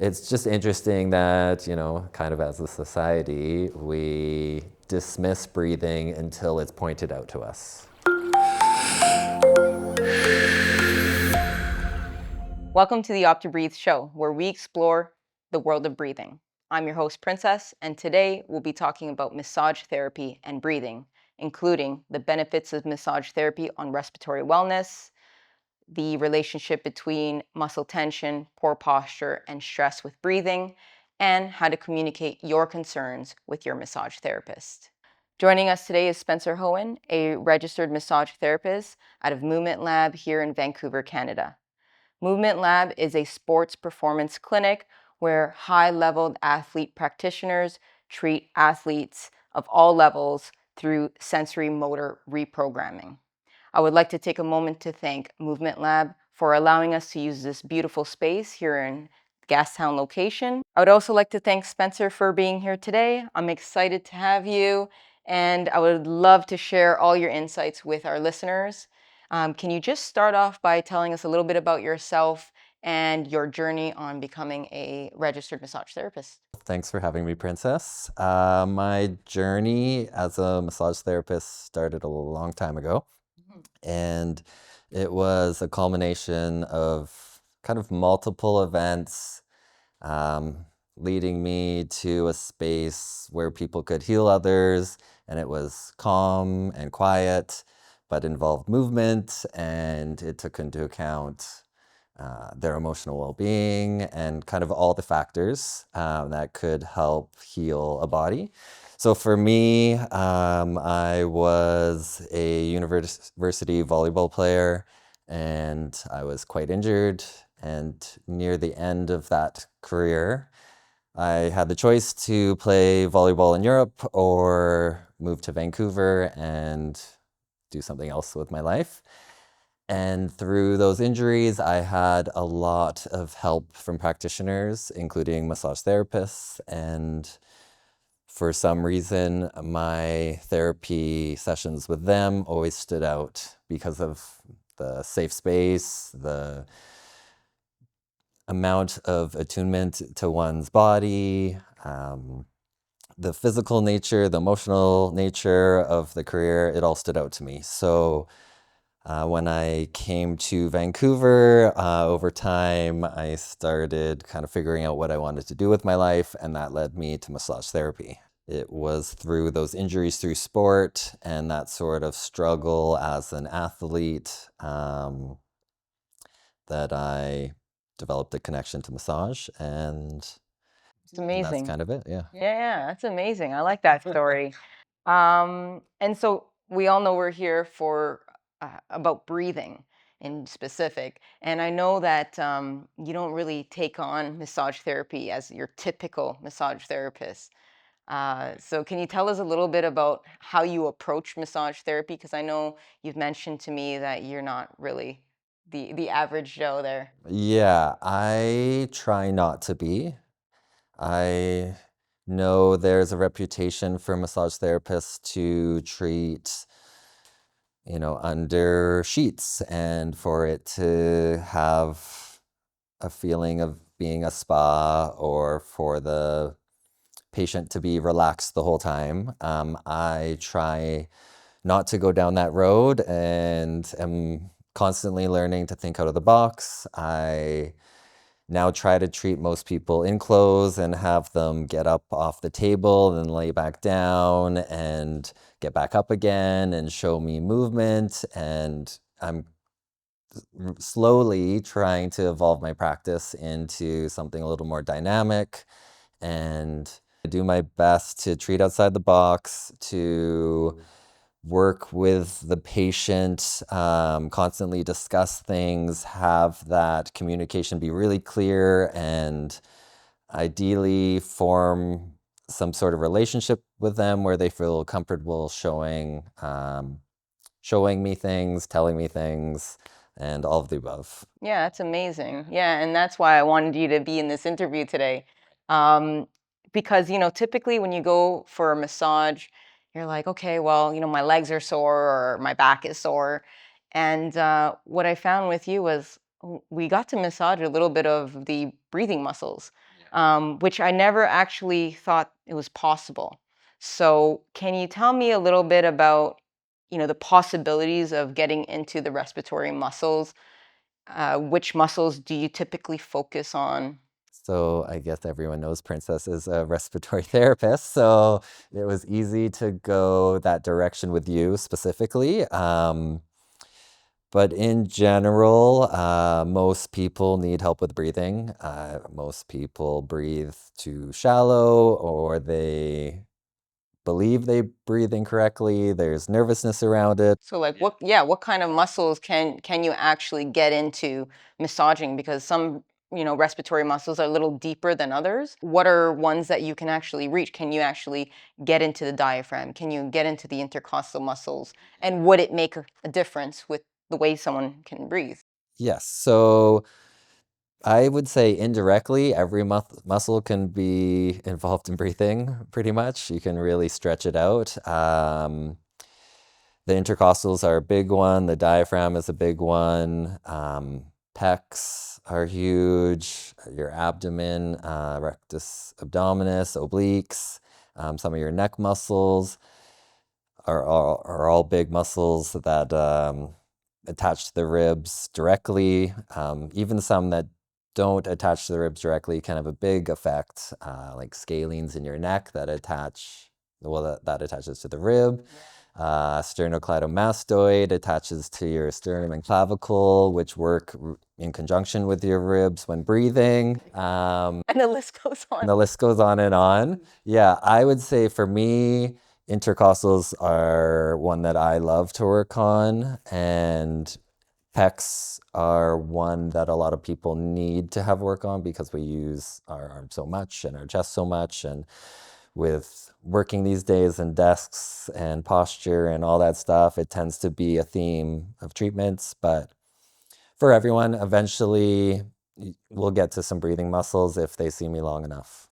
It's just interesting that, kind of as a society, we dismiss breathing until it's pointed out to us. Welcome to the OptiBreathe Show, where we explore the world of breathing. I'm your host, Princess, and today we'll be talking about massage therapy and breathing, including the benefits of massage therapy on respiratory wellness, the relationship between muscle tension, poor posture, and stress with breathing, and how to communicate your concerns with your massage therapist. Joining us today is Spencer Hoehn, a registered massage therapist out of MVMT Lab here in Vancouver, Canada. MVMT Lab is a sports performance clinic where high-level athlete practitioners treat athletes of all levels through sensory motor reprogramming. I would like to take a moment to thank MVMT Lab for allowing us to use this beautiful space here in Gastown location. I would also like to thank Spencer for being here today. I'm excited to have you, and I would love to share all your insights with our listeners. Can you just start off by telling us a little bit about yourself and your journey on becoming a registered massage therapist? Thanks for having me, Princess. My journey as a massage therapist started a long time ago, and it was a culmination of kind of multiple events um, leading me to a space where people could heal others, and it was calm and quiet, but involved movement, and it took into account their emotional well-being and kind of all the factors that could help heal a body. So for me, I was a university volleyball player, and I was quite injured. And near the end of that career, I had the choice to play volleyball in Europe or move to Vancouver and do something else with my life. And through those injuries, I had a lot of help from practitioners, including massage therapists. And for some reason, my therapy sessions with them always stood out because of the safe space, the amount of attunement to one's body, the physical nature, the emotional nature of the career. It all stood out to me. So when I came to Vancouver, over time, I started kind of figuring out what I wanted to do with my life, and that led me to massage therapy. It was through those injuries through sport and that sort of struggle as an athlete that I developed a connection to massage, and It's that's amazing. kind of it, yeah. Yeah, that's amazing. I like that story. And so we all know we're here for about breathing in specific. And I know that you don't really take on massage therapy as your typical massage therapist. So can you tell us a little bit about how you approach massage therapy? Because I know you've mentioned to me that you're not really the average Joe there. Yeah, I try not to be. I know there's a reputation for massage therapists to treat, under sheets and for it to have a feeling of being a spa or for the patient to be relaxed the whole time. I try not to go down that road and am constantly learning to think out of the box. I now try to treat most people in clothes and have them get up off the table and lay back down and get back up again and show me movement. And I'm slowly trying to evolve my practice into something a little more dynamic, and I do my best to treat outside the box, to work with the patient, constantly discuss things, have that communication be really clear, and ideally form some sort of relationship with them where they feel comfortable showing me things, telling me things, and all of the above. Yeah, that's amazing. Yeah, and that's why I wanted you to be in this interview today. Um, because, typically when you go for a massage, you're like, okay, well, my legs are sore or my back is sore. And what I found with you was, we got to massage a little bit of the breathing muscles, which I never actually thought it was possible. So, can you tell me a little bit about, the possibilities of getting into the respiratory muscles? Which muscles do you typically focus on? So I guess everyone knows Princess is a respiratory therapist, so it was easy to go that direction with you specifically. But in general, most people need help with breathing. Most people breathe too shallow, or they believe they breathe incorrectly. There's nervousness around it. So like what kind of muscles can you actually get into massaging? Because some, respiratory muscles are a little deeper than others. What are ones that you can actually reach? Can you actually get into the diaphragm? Can you get into the intercostal muscles? And would it make a difference with the way someone can breathe? Yes, so I would say indirectly, every muscle can be involved in breathing pretty much. You can really stretch it out. The intercostals are a big one. The diaphragm is a big one. Pecs are huge. Your abdomen, rectus abdominis, obliques, some of your neck muscles are all big muscles that attach to the ribs directly. Even some that don't attach to the ribs directly can have a big effect, like scalenes in your neck that attach, well, that attaches to the rib. Sternocleidomastoid attaches to your sternum and clavicle, which work in conjunction with your ribs when breathing. And the list goes on. And the list goes on and on. Yeah, I would say for me, intercostals are one that I love to work on, and pecs are one that a lot of people need to have work on because we use our arms so much and our chest so much. And with working these days and desks and posture and all that stuff, it tends to be a theme of treatments. But for everyone, eventually we'll get to some breathing muscles if they see me long enough.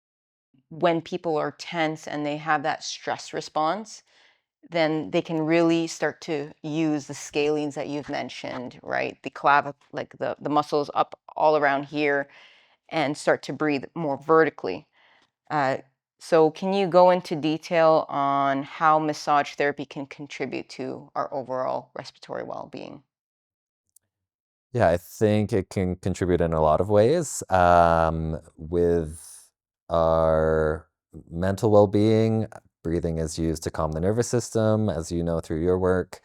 When people are tense and they have that stress response, then they can really start to use the scalenes that you've mentioned, right? The like the muscles up all around here, and start to breathe more vertically. Uh, so can you go into detail on how massage therapy can contribute to our overall respiratory well-being? Yeah, I think it can contribute in a lot of ways. With our mental well-being, breathing is used to calm the nervous system, as you know through your work.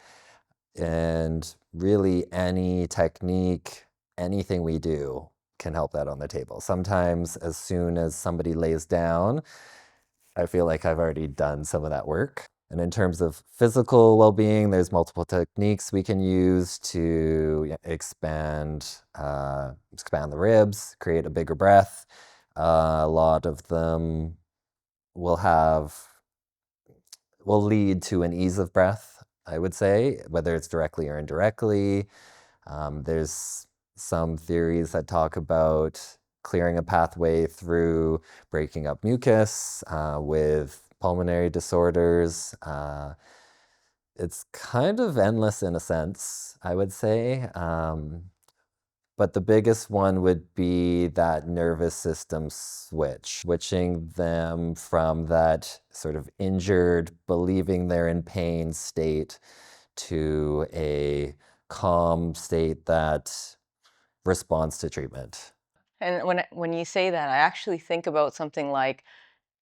And really, any technique, anything we do can help that on the table. Sometimes, as soon as somebody lays down, I feel like I've already done some of that work. And in terms of physical well-being, there's multiple techniques we can use to expand the ribs, create a bigger breath. A lot of them will lead to an ease of breath, I would say, whether it's directly or indirectly. There's some theories that talk about clearing a pathway through breaking up mucus with pulmonary disorders. It's kind of endless in a sense, I would say. But the biggest one would be that nervous system switching them from that sort of injured, believing they're in pain state to a calm state that responds to treatment. And when you say that, I actually think about something like,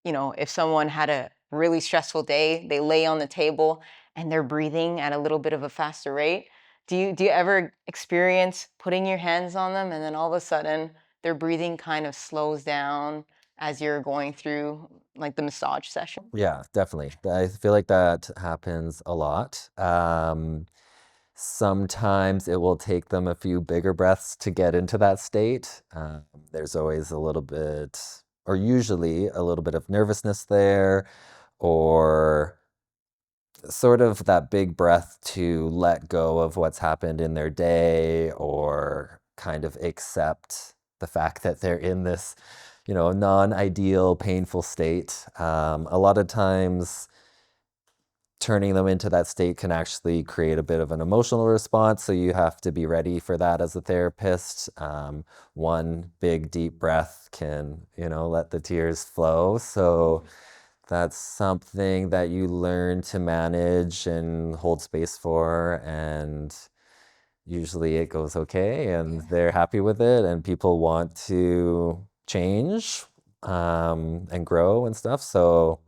if someone had a really stressful day, they lay on the table and they're breathing at a little bit of a faster rate. Do you ever experience putting your hands on them and then all of a sudden their breathing kind of slows down as you're going through like the massage session? Yeah, definitely. I feel like that happens a lot. Sometimes it will take them a few bigger breaths to get into that state. There's always a little bit, or usually a little bit of nervousness there, or sort of that big breath to let go of what's happened in their day or kind of accept the fact that they're in this, non-ideal, painful state. A lot of times turning them into that state can actually create a bit of an emotional response. So you have to be ready for that as a therapist. One big deep breath can, let the tears flow. So that's something that you learn to manage and hold space for. And usually it goes okay and they're happy with it and people want to change and grow and stuff. So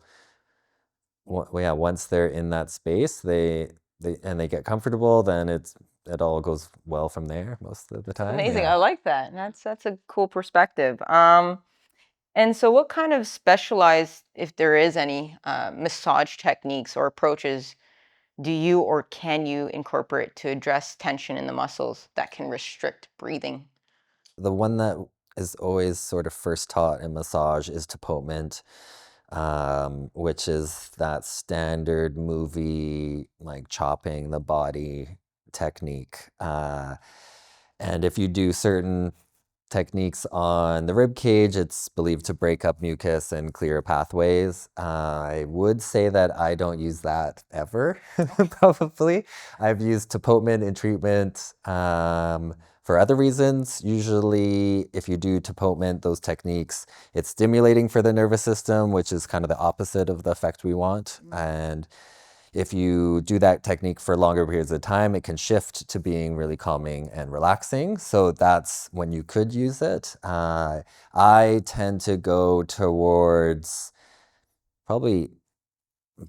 yeah, once they're in that space, they get comfortable, then it all goes well from there most of the time. Amazing. Yeah. I like that. That's a cool perspective. And so what kind of specialized, if there is any, massage techniques or approaches do you or can you incorporate to address tension in the muscles that can restrict breathing? The one that is always sort of first taught in massage is tapotement, which is that standard movie, like chopping the body technique. And if you do certain techniques on the rib cage, it's believed to break up mucus and clear pathways. I would say that I don't use that ever, probably. I've used tapotement in treatment for other reasons. Usually, if you do tapotement, those techniques, it's stimulating for the nervous system, which is kind of the opposite of the effect we want. And if you do that technique for longer periods of time, it can shift to being really calming and relaxing. So that's when you could use it. I tend to go towards probably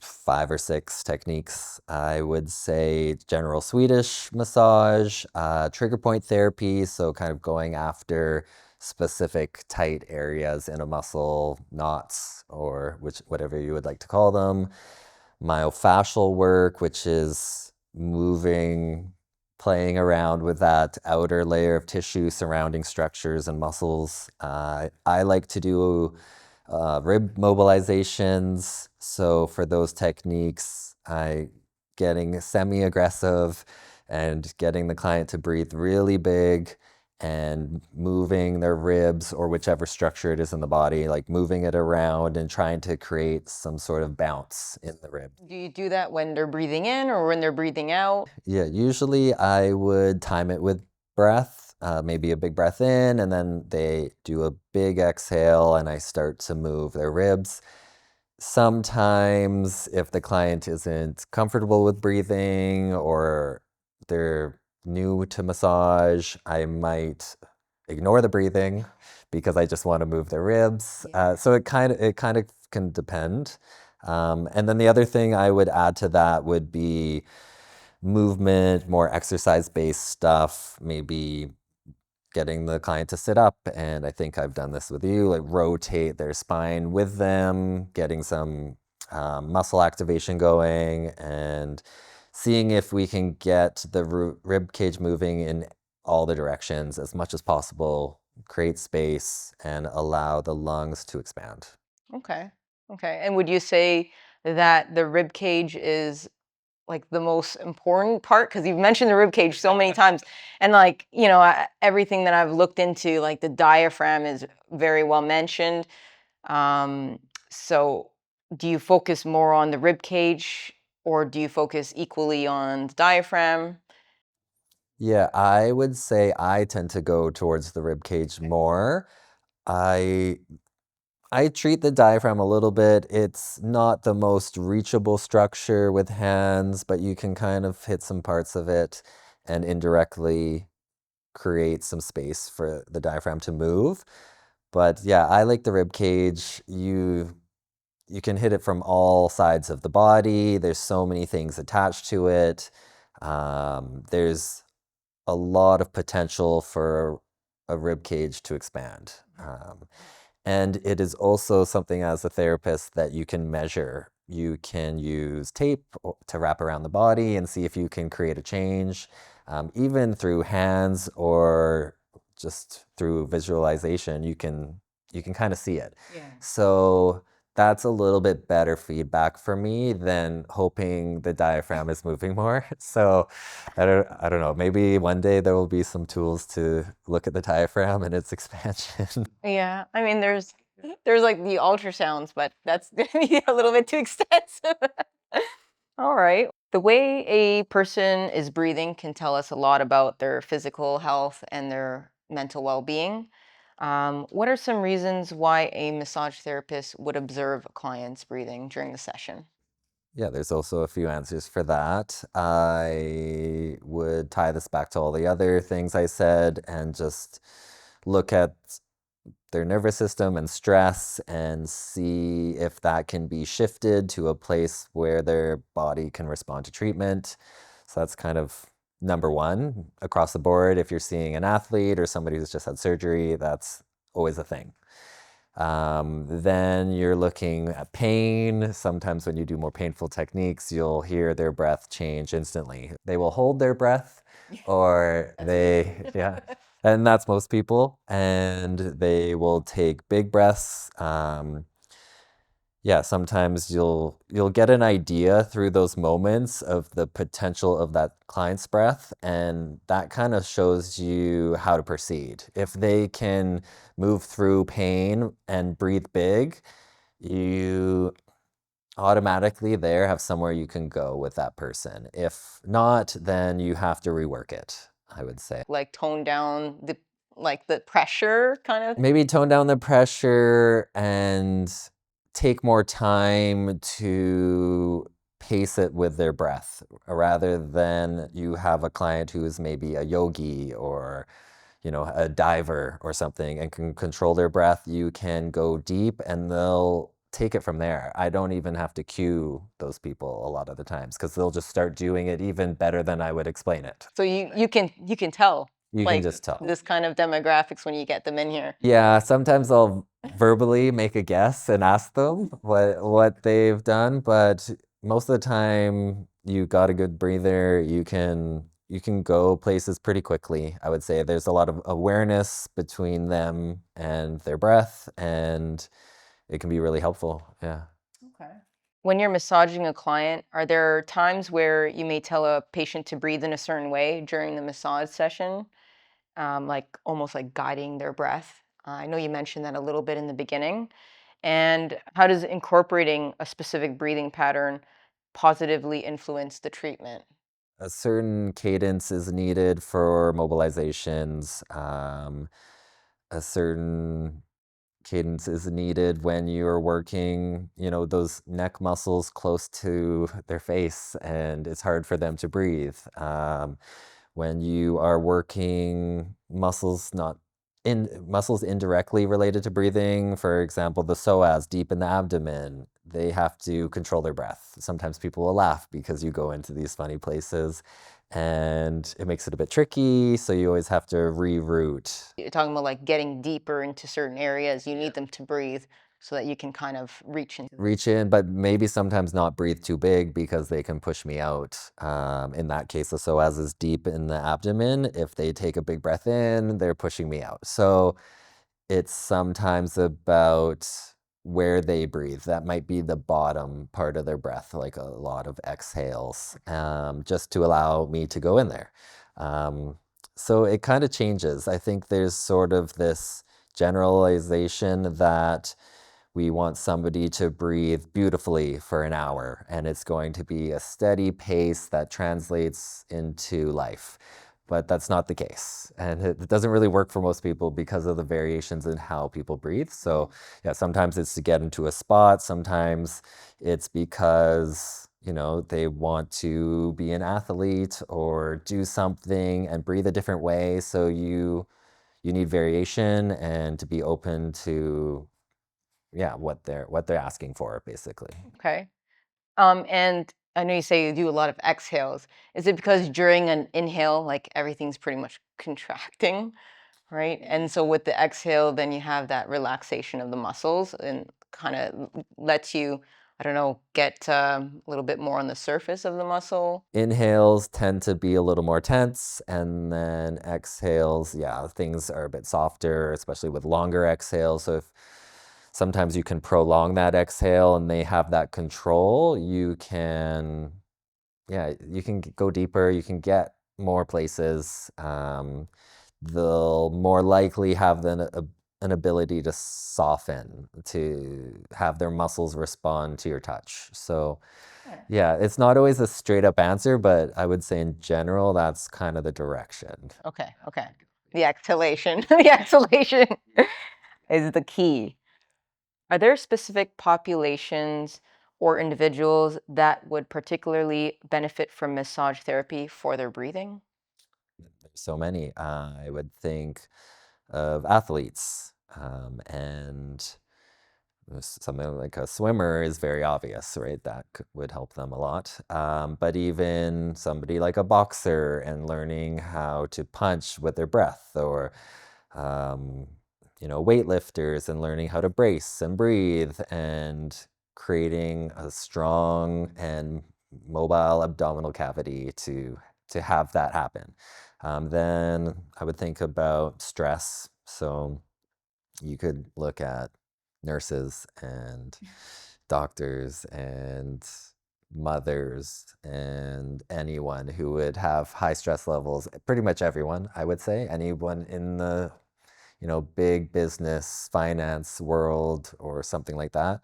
5 or 6 techniques. I would say general Swedish massage, trigger point therapy, so kind of going after specific tight areas in a muscle, knots, or whatever you would like to call them. Myofascial work, which is moving, playing around with that outer layer of tissue surrounding structures and muscles. I like to do rib mobilizations. So for those techniques, getting semi-aggressive and getting the client to breathe really big and moving their ribs or whichever structure it is in the body, like moving it around and trying to create some sort of bounce in the rib. Do you do that when they're breathing in or when they're breathing out? Yeah, usually I would time it with breath, maybe a big breath in, and then they do a big exhale, and I start to move their ribs. Sometimes, if the client isn't comfortable with breathing or they're new to massage, I might ignore the breathing because I just want to move their ribs. So it kind of can depend. And then the other thing I would add to that would be movement, more exercise-based stuff, maybe getting the client to sit up, and I think I've done this with you, like rotate their spine with them, getting some muscle activation going, and seeing if we can get the rib cage moving in all the directions as much as possible, create space, and allow the lungs to expand. Okay. Okay. And would you say that the rib cage is like the most important part? Because you've mentioned the rib cage so many times, and like everything that I've looked into, like the diaphragm is very well mentioned. Um, so, do you focus more on the rib cage, or do you focus equally on the diaphragm? Yeah, I would say I tend to go towards the rib cage more. I I treat the diaphragm a little bit. It's not the most reachable structure with hands, but you can kind of hit some parts of it and indirectly create some space for the diaphragm to move. But yeah, I like the rib cage. You can hit it from all sides of the body. There's so many things attached to it. There's a lot of potential for a rib cage to expand. And it is also something as a therapist that you can measure. You can use tape to wrap around the body and see if you can create a change, even through hands or just through visualization. You can kind of see it. Yeah. So that's a little bit better feedback for me than hoping the diaphragm is moving more. So I don't know. Maybe one day there will be some tools to look at the diaphragm and its expansion. Yeah, I mean, there's like the ultrasounds, but that's gonna be a little bit too extensive. All right. The way a person is breathing can tell us a lot about their physical health and their mental well-being. What are some reasons why a massage therapist would observe a client's breathing during the session? Yeah, there's also a few answers for that. I would tie this back to all the other things I said and just look at their nervous system and stress and see if that can be shifted to a place where their body can respond to treatment. So that's kind of number one across the board. If you're seeing an athlete or somebody who's just had surgery, that's always a thing. Then you're looking at pain. Sometimes when you do more painful techniques, you'll hear their breath change instantly. They will hold their breath or yeah, and that's most people. And they will take big breaths. Yeah, sometimes you'll get an idea through those moments of the potential of that client's breath, and that kind of shows you how to proceed. If they can move through pain and breathe big, you automatically there have somewhere you can go with that person. If not, then you have to rework it, I would say. Like tone down the pressure kind of. Maybe tone down the pressure and take more time to pace it with their breath rather than you have a client who is maybe a yogi or a diver or something and can control their breath. You can go deep and they'll take it from there. I don't even have to cue those people a lot of the times because they'll just start doing it even better than I would explain it. So you can tell You can just tell. this kind of demographics when you get them in here. Yeah, sometimes I'll verbally make a guess and ask them what they've done, but most of the time you got a good breather, you can go places pretty quickly. I would say there's a lot of awareness between them and their breath, and it can be really helpful. Yeah. Okay. When you're massaging a client, are there times where you may tell a patient to breathe in a certain way during the massage session, like almost like guiding their breath? I know you mentioned that a little bit in the beginning. And how does incorporating a specific breathing pattern positively influence the treatment? A certain cadence is needed for mobilizations. A certain cadence is needed when you're working, those neck muscles close to their face and it's hard for them to breathe. When you are working muscles not in muscles indirectly related to breathing, for example, the psoas deep in the abdomen, they have to control their breath. Sometimes people will laugh because you go into these funny places and it makes it a bit tricky, so you always have to reroute. You're talking about like getting deeper into certain areas. You need them to breathe so that you can kind of reach into. Reach in, but maybe sometimes not breathe too big because they can push me out. In that case, the psoas is deep in the abdomen. If they take a big breath in, they're pushing me out. So it's sometimes about where they breathe. That might be the bottom part of their breath, like a lot of exhales, just to allow me to go in there. So it kind of changes. I think there's sort of this generalization that we want somebody to breathe beautifully for an hour, and it's going to be a steady pace that translates into life. But that's not the case. And it doesn't really work for most people because of the variations in how people breathe. So, yeah, sometimes it's to get into a spot. Sometimes it's because, they want to be an athlete or do something and breathe a different way. So you need variation and to be open to yeah, what they're asking for, basically. Okay. And I know you say you do a lot of exhales. Is it because during an inhale, like everything's pretty much contracting, right? And so with the exhale, then you have that relaxation of the muscles and kind of lets you, I don't know, get a little bit more on the surface of the muscle. Inhales tend to be a little more tense, and then exhales, yeah, things are a bit softer, especially with longer exhales. So if sometimes you can prolong that exhale and they have that control, you can go deeper, you can get more places. They'll more likely have an an ability to soften, to have their muscles respond to your touch. So yeah, it's not always a straight up answer, but I would say in general, that's kind of the direction. Okay. The exhalation, the exhalation is the key. Are there specific populations or individuals that would particularly benefit from massage therapy for their breathing? So many. I would think of athletes, and something like a swimmer is very obvious, right? That would help them a lot. But even somebody like a boxer and learning how to punch with their breath, or um, weightlifters and learning how to brace and breathe and creating a strong and mobile abdominal cavity to have that happen. Then I would think about stress. So you could look at nurses and doctors and mothers and anyone who would have high stress levels, pretty much everyone, I would say, anyone in the big business, finance world or something like that.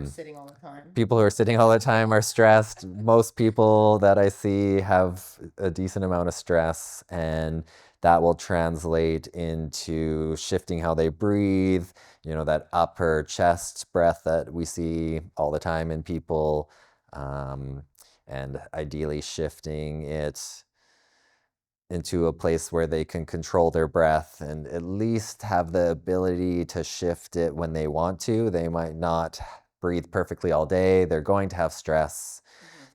Sitting all the time. People who are sitting all the time are stressed. Most people that I see have a decent amount of stress, and that will translate into shifting how they breathe, that upper chest breath that we see all the time in people, and ideally shifting it into a place where they can control their breath and at least have the ability to shift it when they want to. They might not breathe perfectly all day. They're going to have stress.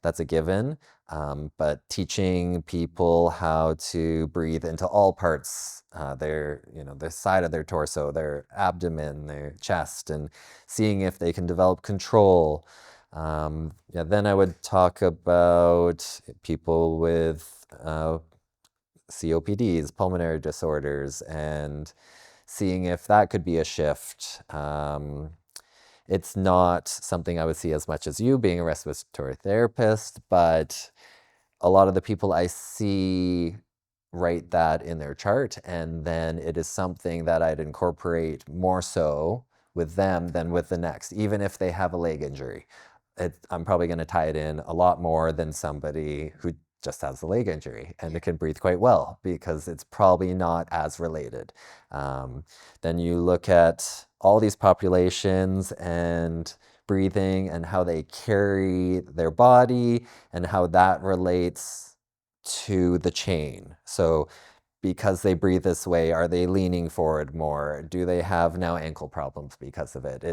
That's a given. But teaching people how to breathe into all parts, the side of their torso, their abdomen, their chest, and seeing if they can develop control. Then I would talk about people with COPDs, pulmonary disorders, and seeing if that could be a shift. It's not something I would see as much as you being a respiratory therapist, but a lot of the people I see write that in their chart, and then it is something that I'd incorporate more so with them than with the next, even if they have a leg injury. I'm probably going to tie it in a lot more than somebody who just has a leg injury and it can breathe quite well, because it's probably not as related. Then you look at all these populations and breathing and how they carry their body and how that relates to the chain. So because they breathe this way, are they leaning forward more? Do they have now ankle problems because of it?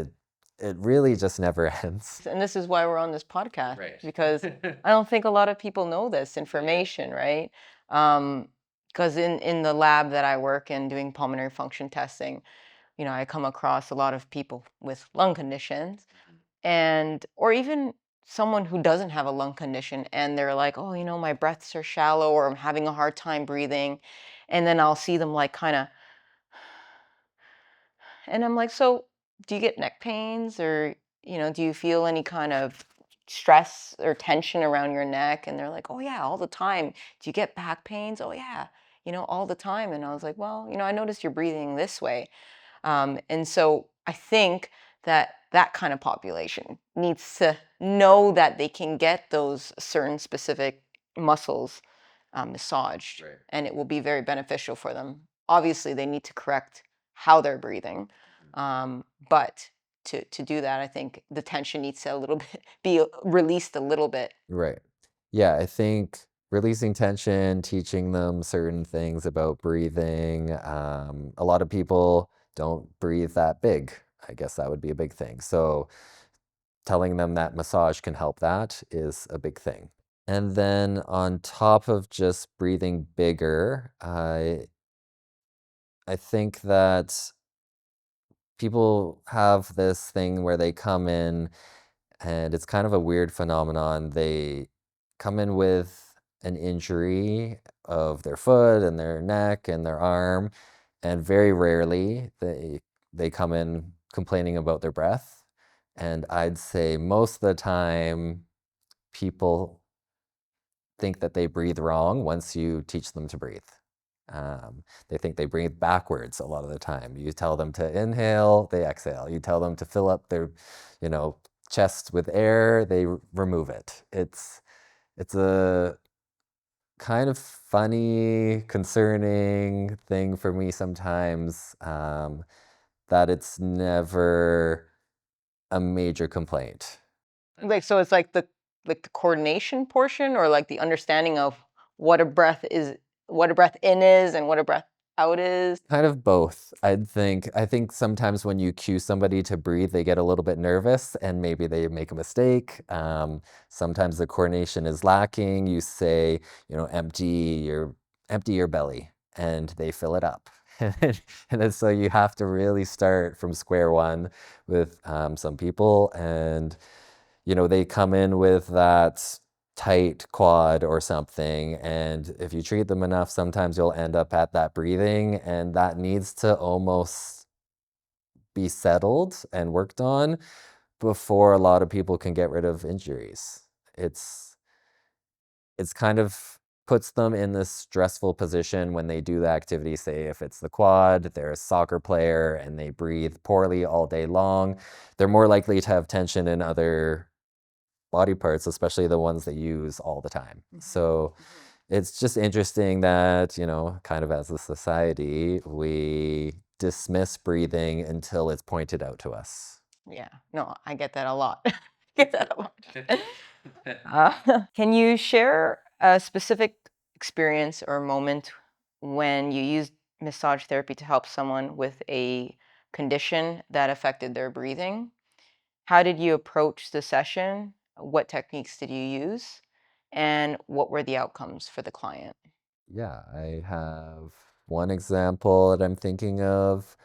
It really just never ends. And this is why we're on this podcast, Right. because I don't think a lot of people know this information, right? Because in the lab that I work in doing pulmonary function testing, I come across a lot of people with lung conditions, and or even someone who doesn't have a lung condition and they're like, oh, my breaths are shallow, or I'm having a hard time breathing. And then I'll see them like kind of, and I'm like, so do you get neck pains, or, do you feel any kind of stress or tension around your neck? And they're like, oh yeah, all the time. Do you get back pains? Oh yeah, all the time. And I was like, well, I noticed you're breathing this way. And so I think that that kind of population needs to know that they can get those certain specific muscles massaged, Right. and it will be very beneficial for them. Obviously, they need to correct how they're breathing, but to do that, I think the tension needs to a little bit be released a little bit. Right. Yeah, I think releasing tension, teaching them certain things about breathing. A lot of people don't breathe that big. I guess that would be a big thing. So telling them that massage can help that is a big thing. And then on top of just breathing bigger, I think that people have this thing where they come in, and it's kind of a weird phenomenon. They come in with an injury of their foot and their neck and their arm, and very rarely they come in complaining about their breath. And I'd say most of the time people think that they breathe wrong once you teach them to breathe. They think they breathe backwards a lot of the time. You tell them to inhale, they exhale. You tell them to fill up their, chest with air, they remove it. It's a kind of funny, concerning thing for me sometimes, that it's never a major complaint. Like, so it's like the coordination portion, or like the understanding of what a breath is, what a breath in is, and what a breath out is. Kind of both, I'd think. I think sometimes when you cue somebody to breathe, they get a little bit nervous and maybe they make a mistake. Sometimes the coordination is lacking. You say, empty your belly, and they fill it up. And then so you have to really start from square one with some people, and they come in with that tight quad or something, and if you treat them enough, sometimes you'll end up at that breathing, and that needs to almost be settled and worked on before a lot of people can get rid of injuries. It's kind of puts them in this stressful position when they do the activity. Say if it's the quad, they're a soccer player and they breathe poorly all day long, they're more likely to have tension in other body parts, especially the ones they use all the time. So it's just interesting that, kind of as a society, we dismiss breathing until it's pointed out to us. Yeah, no, I get that a lot. I get that a lot. Can you share a specific experience or moment when you used massage therapy to help someone with a condition that affected their breathing? How did you approach the session? What techniques did you use? And what were the outcomes for the client? Yeah, I have one example that I'm thinking of.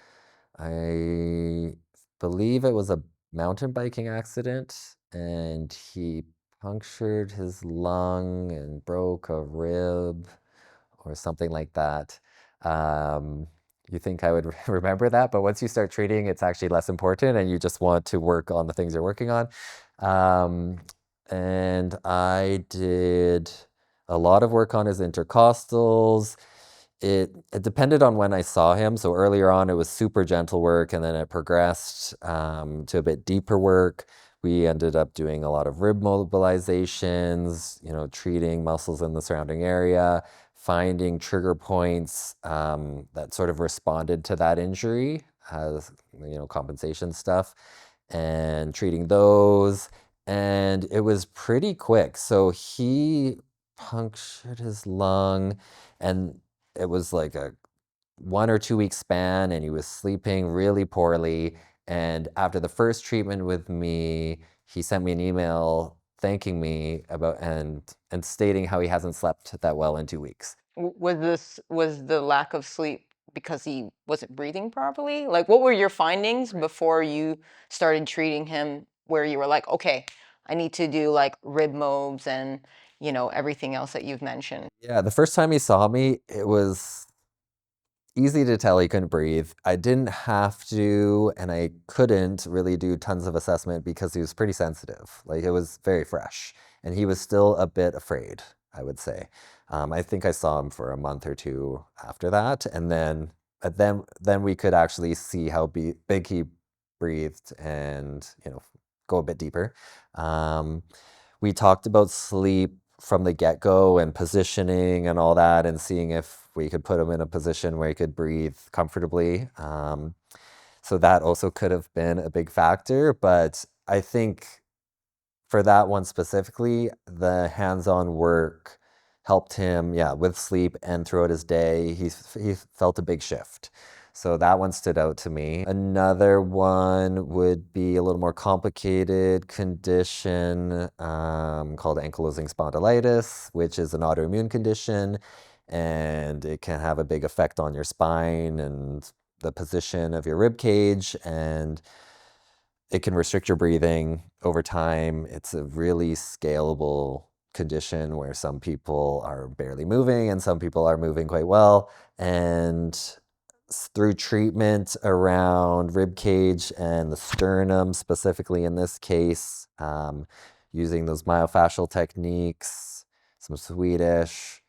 I believe it was a mountain biking accident, and he punctured his lung and broke a rib or something like that. Um, you think I would remember that, but once you start treating, it's actually less important, and you just want to work on the things you're working on. Um, and I did a lot of work on his intercostals. It depended on when I saw him. So earlier on, it was super gentle work, and then it progressed to a bit deeper work. We ended up doing a lot of rib mobilizations, treating muscles in the surrounding area, finding trigger points that sort of responded to that injury as, compensation stuff, and treating those. And it was pretty quick. So he punctured his lung, and it was like a 1 or 2 week span, and he was sleeping really poorly. And after the first treatment with me, he sent me an email thanking me about and stating how he hasn't slept that well in 2 weeks. Was the lack of sleep because he wasn't breathing properly? Like, what were your findings before you started treating him, where you were like, okay, I need to do like rib mobs and, everything else that you've mentioned? Yeah, the first time he saw me, it was easy to tell he couldn't breathe. I didn't have to, and I couldn't really do tons of assessment because he was pretty sensitive. Like, it was very fresh, and he was still a bit afraid, I would say. I think I saw him for a month or two after that, and then we could actually see how big he breathed, and go a bit deeper. We talked about sleep from the get-go and positioning and all that, and seeing if we could put him in a position where he could breathe comfortably. So that also could have been a big factor, but I think for that one specifically, the hands-on work helped him, yeah, with sleep and throughout his day. He felt a big shift. So that one stood out to me. Another one would be a little more complicated condition called ankylosing spondylitis, which is an autoimmune condition, and it can have a big effect on your spine and the position of your rib cage, and it can restrict your breathing over time. It's a really scalable condition where some people are barely moving and some people are moving quite well. And through treatment around rib cage and the sternum, specifically in this case, using those myofascial techniques, some Swedish,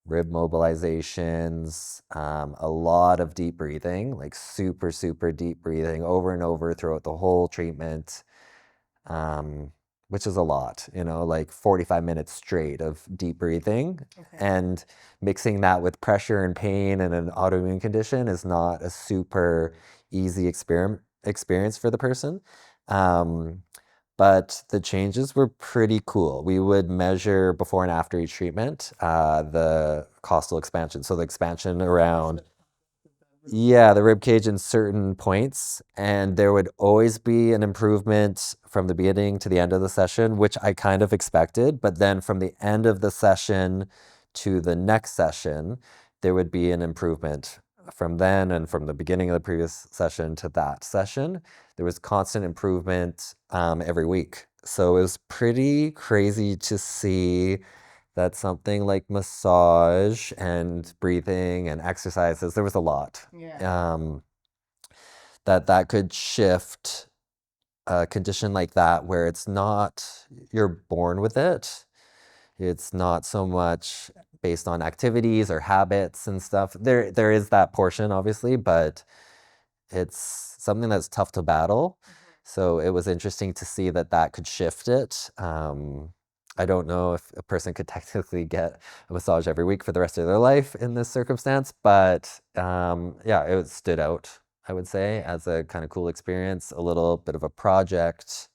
rib mobilizations, a lot of deep breathing, like super, super deep breathing over and over throughout the whole treatment, which is a lot, like 45 minutes straight of deep breathing. Okay. And mixing that with pressure and pain and an autoimmune condition is not a super easy experience for the person. But the changes were pretty cool. We would measure before and after each treatment, the costal expansion. So the expansion around, yeah, the rib cage in certain points. And there would always be an improvement from the beginning to the end of the session, which I kind of expected. But then from the end of the session to the next session, there would be an improvement from then, and from the beginning of the previous session to that session. There was constant improvement every week. So it was pretty crazy to see that something like massage and breathing and exercises, there was a lot. Yeah. That could shift a condition like that, where it's not, you're born with it. It's not so much based on activities or habits and stuff. There is that portion, obviously, but it's something that's tough to battle. So it was interesting to see that could shift it. I don't know if a person could technically get a massage every week for the rest of their life in this circumstance, but yeah, it stood out, I would say, as a kind of cool experience, a little bit of a project.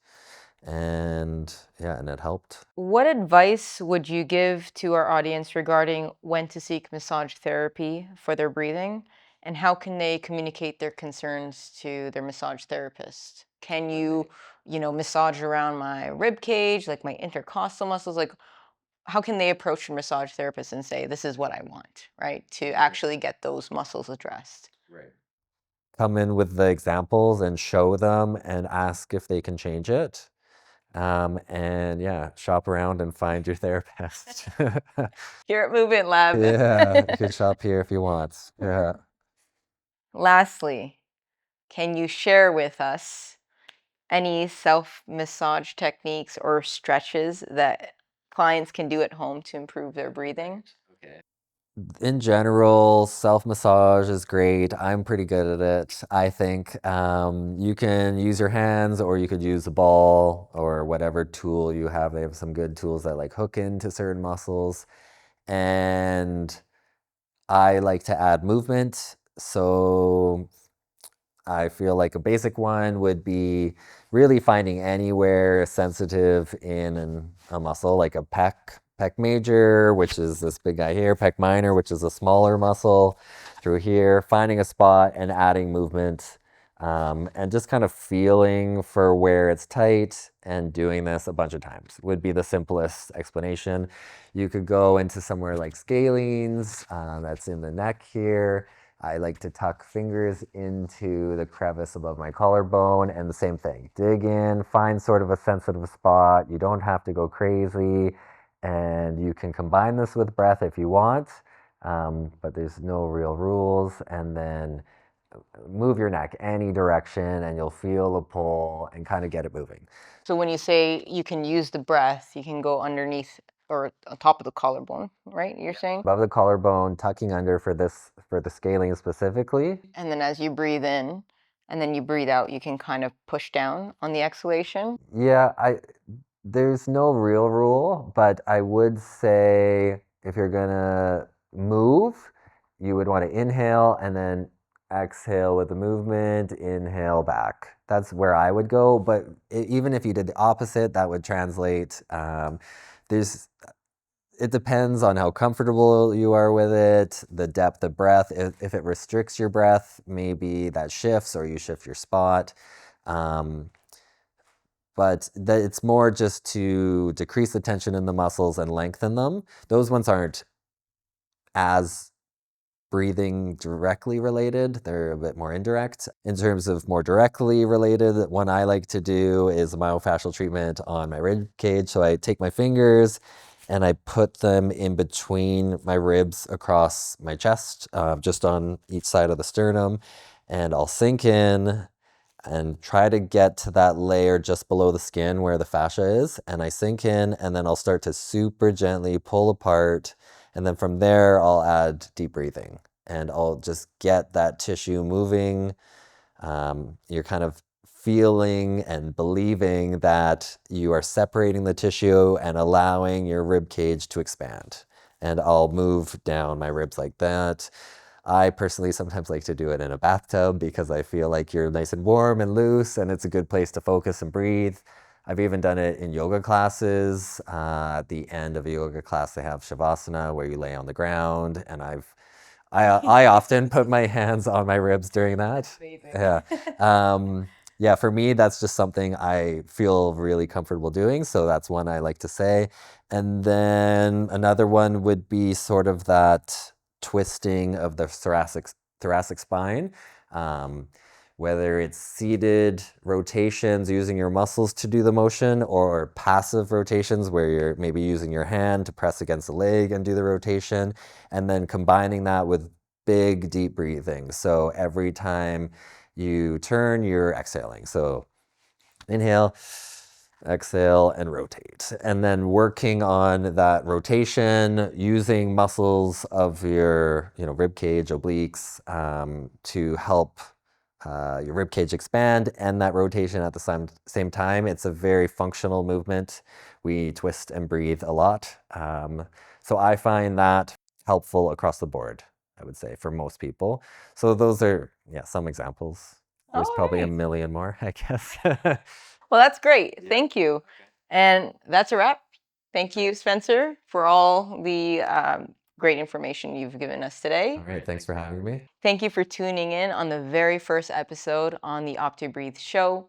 And yeah, and it helped. What advice would you give to our audience regarding when to seek massage therapy for their breathing, and how can they communicate their concerns to their massage therapist? Can you massage around my rib cage, like my intercostal muscles? Like, how can they approach a massage therapist and say, this is what I want, right? To actually get those muscles addressed. Right. Come in with the examples and show them and ask if they can change it. And yeah, shop around and find your therapist. Here at Movement Lab. Yeah, you can shop here if you want. Yeah. Lastly, can you share with us any self-massage techniques or stretches that clients can do at home to improve their breathing? In general, self-massage is great. I'm pretty good at it. I think you can use your hands, or you could use a ball or whatever tool you have. They have some good tools that like hook into certain muscles. And I like to add movement. So I feel like a basic one would be really finding anywhere sensitive in a muscle, like a pec major, which is this big guy here, pec minor, which is a smaller muscle through here, finding a spot and adding movement, and just kind of feeling for where it's tight and doing this a bunch of times would be the simplest explanation. You could go into somewhere like scalenes, that's in the neck here. I like to tuck fingers into the crevice above my collarbone, and the same thing. Dig in, find sort of a sensitive spot. You don't have to go crazy, and you can combine this with breath if you want, but there's no real rules. And then move your neck any direction, and you'll feel a pull and kind of get it moving. So when you say you can use the breath, you can go underneath or on top of the collarbone, right? You're saying? Above the collarbone, tucking under for the scaling specifically. And then as you breathe in and then you breathe out, you can kind of push down on the exhalation. Yeah, there's no real rule, but I would say if you're gonna move, you would want to inhale and then exhale with the movement, inhale back. That's where I would go. But even if you did the opposite, that would translate. It depends on how comfortable you are with it, the depth of breath. If it restricts your breath, maybe that shifts or you shift your spot. But it's more just to decrease the tension in the muscles and lengthen them. Those ones aren't as breathing directly related. They're a bit more indirect. In terms of more directly related, one I like to do is a myofascial treatment on my rib cage. So I take my fingers and I put them in between my ribs across my chest, just on each side of the sternum. And I'll sink in and try to get to that layer just below the skin where the fascia is. And I sink in, and then I'll start to super gently pull apart And then from there, I'll add deep breathing and I'll just get that tissue moving. You're kind of feeling and believing that you are separating the tissue and allowing your rib cage to expand. And I'll move down my ribs like that. I personally sometimes like to do it in a bathtub because I feel like you're nice and warm and loose and it's a good place to focus and breathe. I've even done it in yoga classes. At the end of a yoga class, they have Shavasana where you lay on the ground, and I often put my hands on my ribs during that. Yeah. Yeah, for me, that's just something I feel really comfortable doing. So that's one I like to say. And then another one would be sort of that twisting of the thoracic spine. Whether it's seated rotations using your muscles to do the motion or passive rotations where you're maybe using your hand to press against the leg and do the rotation, and then combining that with big deep breathing. So every time you turn, you're exhaling. So inhale, exhale, and rotate. And then working on that rotation using muscles of your rib cage, obliques, to help your rib cage expand and that rotation at the same time. It's a very functional movement. We twist and breathe a lot. So I find that helpful across the board, I would say, for most people. So those are, some examples. There's probably a million more, I guess. Well, that's great. Thank you. And that's a wrap. Thank you, Spencer, for all the great information you've given us today. All right, thanks for having me. Thank you for tuning in on the very first episode on the OptiBreathe Show.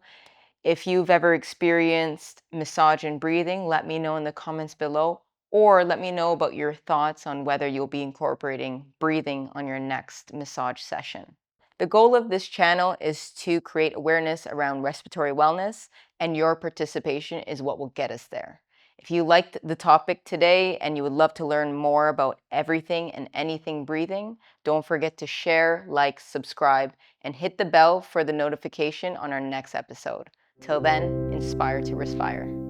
If you've ever experienced massage and breathing, let me know in the comments below, or let me know about your thoughts on whether you'll be incorporating breathing on your next massage session. The goal of this channel is to create awareness around respiratory wellness, and your participation is what will get us there. If you liked the topic today and you would love to learn more about everything and anything breathing, don't forget to share, like, subscribe, and hit the bell for the notification on our next episode. Till then, inspire to respire.